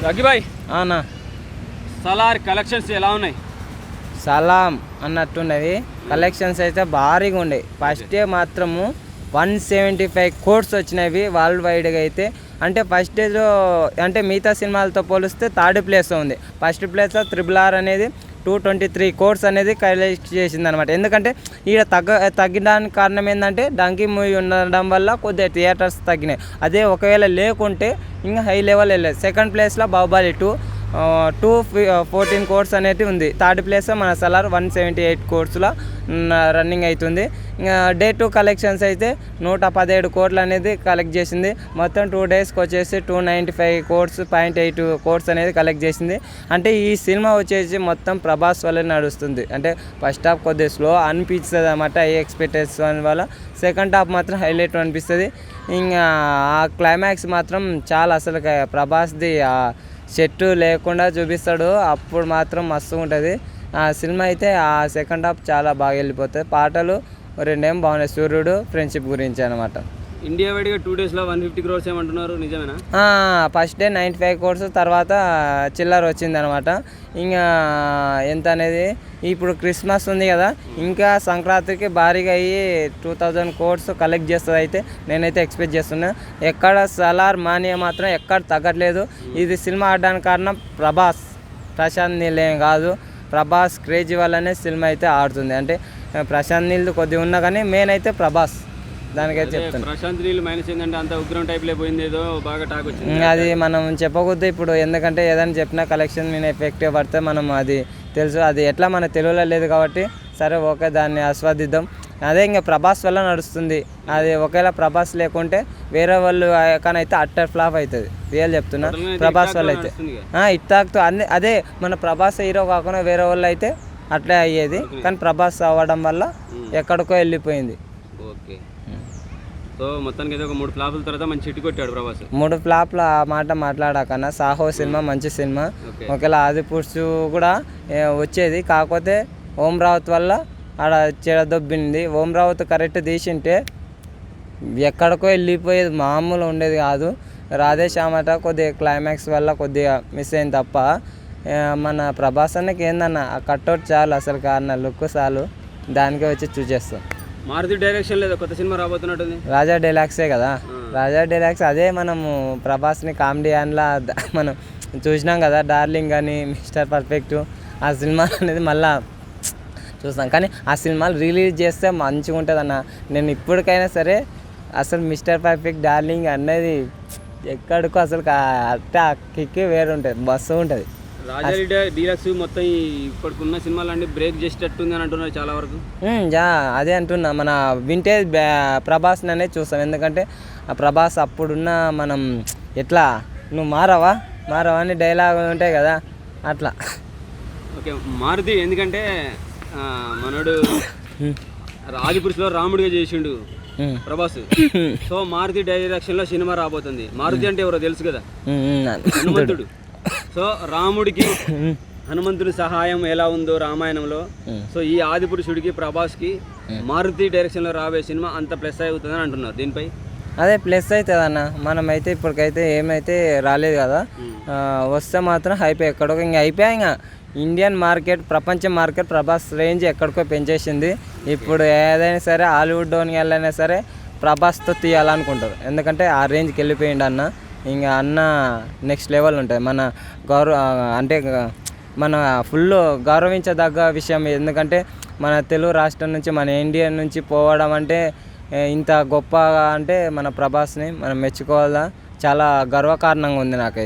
రఘుబాయ్ అవునా సలార్ కలెక్షన్స్ ఎలా ఉన్నాయి? సలాం అన్నట్టున్నది. కలెక్షన్స్ అయితే భారీగా ఉండే. ఫస్ట్ డే మాత్రము 175 crores వచ్చినవి వరల్డ్ వైడ్గా అయితే. అంటే ఫస్ట్ డేలో అంటే మిగతా సినిమాలతో పోలిస్తే థర్డ్ ప్లేస్లో ఉంది. ఫస్ట్ ప్లేస్లో RRR అనేది 223 crores అనేది కలెక్ట్ చేసింది అనమాట. ఎందుకంటే ఈడ తగ్గడానికి కారణం ఏంటంటే డంకీ మూవీ ఉండడం వల్ల కొద్దిగా థియేటర్స్ తగ్గినాయి. అదే ఒకవేళ లేకుంటే ఇంకా హై లెవెల్ వెళ్ళలేదు. సెకండ్ ప్లేస్లో బాహుబలి 214 crores అనేది ఉంది. థర్డ్ ప్లేస్ మన సలార్ 178 crores రన్నింగ్ అవుతుంది. ఇంకా డే 2 కలెక్షన్స్ అయితే 117 crores అనేది కలెక్ట్ చేసింది. మొత్తం 2 డేస్కి వచ్చేసి 295.8 crores అనేది కలెక్ట్ చేసింది. అంటే ఈ సినిమా వచ్చేసి మొత్తం ప్రభాస్ వల్ల నడుస్తుంది. అంటే ఫస్ట్ హాఫ్ కొద్దిగా స్లో అనిపిస్తుంది అన్నమాట ఈ ఎక్స్పెక్టేషన్ వల్ల. సెకండ్ హాఫ్ మాత్రం హైలైట్ అనిపిస్తుంది. ఇంకా ఆ క్లైమాక్స్ మాత్రం చాలా అసలు ప్రభాస్ది చెట్టు లేకుండా చూపిస్తాడు. అప్పుడు మాత్రం మస్తు ఉంటుంది ఆ సినిమా అయితే. ఆ సెకండ్ హాఫ్ చాలా బాగా వెళ్ళిపోతుంది. పాటలు రెండేం బాగున్నాయి. సూర్యుడు ఫ్రెండ్షిప్ గురించి అనమాట. ఇండియా వైడ్గా 2 డేస్లో 150 crores ఏమంటున్నారు, నిజమేనా? ఫస్ట్ డే 95 crores, తర్వాత చిల్లర వచ్చింది అనమాట. ఇంకా ఎంత అనేది ఇప్పుడు క్రిస్మస్ ఉంది కదా, ఇంకా సంక్రాంతికి భారీగా అయ్యి 2000 crores కలెక్ట్ చేస్తుంది. అయితే నేనైతే ఎక్స్పెక్ట్ చేస్తున్నా. ఎక్కడ సలార్ మానియా మాత్రం ఎక్కడ తగ్గట్లేదు. ఇది సినిమా ఆడడానికి కారణం ప్రభాస్, ప్రశాంత్ నీల్ ఏం కాదు. ప్రభాస్ క్రేజీ వల్లనే సినిమా అయితే ఆడుతుంది. అంటే ప్రశాంత్ నీల్ కొద్దిగా ఉన్నా కానీ మెయిన్ అయితే ప్రభాస్, దానికైతే చెప్తాను. ప్రశాంత్ నీల్ మైనస్ ఏంటంటే అంత ఉగ్రం టైప్లో పోయింది, ఏదో బాగా టాక్ వచ్చింది. అది మనం చెప్పకూడదు ఇప్పుడు, ఎందుకంటే ఏదైనా చెప్పినా కలెక్షన్ మీద ఎఫెక్టివ్ పడితే మనం అది తెలుసు. అది ఎట్లా మన తెలుగులో లేదు కాబట్టి సరే ఓకే, దాన్ని ఆస్వాదిద్దాం. అదే ఇంకా ప్రభాస్ వల్ల నడుస్తుంది. అది ఒకవేళ ప్రభాస్ లేకుంటే వేరే వాళ్ళు కానీ అయితే అట్టర్ ఫ్లాప్ అవుతుంది. రియల్ చెప్తున్నా, ప్రభాస్ వల్ల అయితే ఇట్టాక్తో అదే మన ప్రభాస్ హీరో కాకుండా వేరే వాళ్ళు అయితే అట్లే అయ్యేది. కానీ ప్రభాస్ అవ్వడం వల్ల ఎక్కడికో వెళ్ళిపోయింది. ఓకే, సో మొత్తానికి అయితే ఒక 3 ఫ్లాపుల తర్వాత మంచి హిట్ కొట్టాడు ప్రభాస్. 3 ఫ్లాప్ల ఆ మాట మాట్లాడాకన్నా సాహో సినిమా మంచి సినిమా. ఒకవేళ ఆదిపురుషు కూడా వచ్చేది, కాకపోతే ఓం రావత్ వల్ల ఆడ చెడదొబ్బింది. ఓం రావత్ కరెక్ట్ తీసింటే ఎక్కడికో వెళ్ళిపోయేది, మామూలు ఉండేది కాదు. రాధేశ్యామట కొద్దిగా క్లైమాక్స్ వల్ల కొద్దిగా మిస్ అయింది తప్ప మన ప్రభాస్ అన్నకి ఏందన్న ఆ కట్అవుట్ చాలు, అసలు కారణం లుక్ చాలు, దానికే వచ్చి చూసేస్తాం. మారుతి డైరెక్షన్ లేదా కొత్త సినిమా రాబోతున్నట్టుంది. రాజా డైలాగ్సే కదా, రాజా డైలాగ్స్. అదే మనము ప్రభాస్ని కామెడీ అన్లా మనం చూసినాం కదా, డార్లింగ్ కానీ మిస్టర్ పర్ఫెక్ట్. ఆ సినిమా అనేది మళ్ళీ చూస్తాం. కానీ ఆ సినిమాలు రిలీజ్ చేస్తే మంచిగా ఉంటుంది అన్న. నేను ఇప్పటికైనా సరే అసలు మిస్టర్ పర్ఫెక్ట్, డార్లింగ్ అనేది ఎక్కడికో అసలు అట్టే ఆ కిక్కే వేరు ఉంటుంది, బస్సు ఉంటుంది. రాజా డీలక్స్ మొత్తం ఇప్పటికున్న సినిమాలన్నీ బ్రేక్ చేసేటట్టుంది అని అంటున్నారు చాలా వరకు. అదే అంటున్నా, మన వింటేజ్ ప్రభాస్ అనేది చూస్తాం. ఎందుకంటే ఆ ప్రభాస్ అప్పుడున్న మనం ఎట్లా నువ్వు మారవా అని డైలాగ్ ఉంటాయి కదా, అట్లా. ఓకే, మారుతి ఎందుకంటే మనోడు ఆదిపురుషులో రాముడిగా చేసిండు ప్రభాస్. సో మారుతి డైరెక్షన్ లో సినిమా రాబోతుంది. మారుతి అంటే ఎవరో తెలుసు కదా, హనుమంతుడు. సో రాముడికి హనుమంతుడి సహాయం ఎలా ఉందో రామాయణంలో, సో ఈ ఆదిపురుషుడికి ప్రభాస్కి మారుతి డైరెక్షన్లో రాబోయే సినిమా అంత ప్లస్ అవుతుందని అంటున్నారు. దీనిపై అదే ప్లస్ అవుతుంది అన్న. మనమైతే ఇప్పటికైతే ఏమైతే రాలేదు కదా, వస్తే మాత్రం అయిపోయి ఎక్కడికో ఇంకా అయిపోయా. ఇంకా ఇండియన్ మార్కెట్, ప్రపంచ మార్కెట్ ప్రభాస్ రేంజ్ ఎక్కడికో పెంచేసింది. ఇప్పుడు ఏదైనా సరే హాలీవుడ్లోని వెళ్ళైనా సరే ప్రభాస్తో తీయాలనుకుంటారు. ఎందుకంటే ఆ రేంజ్కి వెళ్ళిపోయిండు అన్న. ఇంకా అన్న నెక్స్ట్ లెవెల్ ఉంటుంది. మన అంటే మన ఫుల్ గౌరవించదగ్గ విషయం. ఎందుకంటే మన తెలుగు రాష్ట్రం నుంచి, మన ఇండియా నుంచి పోవడం అంటే ఇంత గొప్పగా అంటే మన ప్రభాస్ని మనం మెచ్చుకోవాలా. చాలా గర్వకారణంగా ఉంది నాకైతే.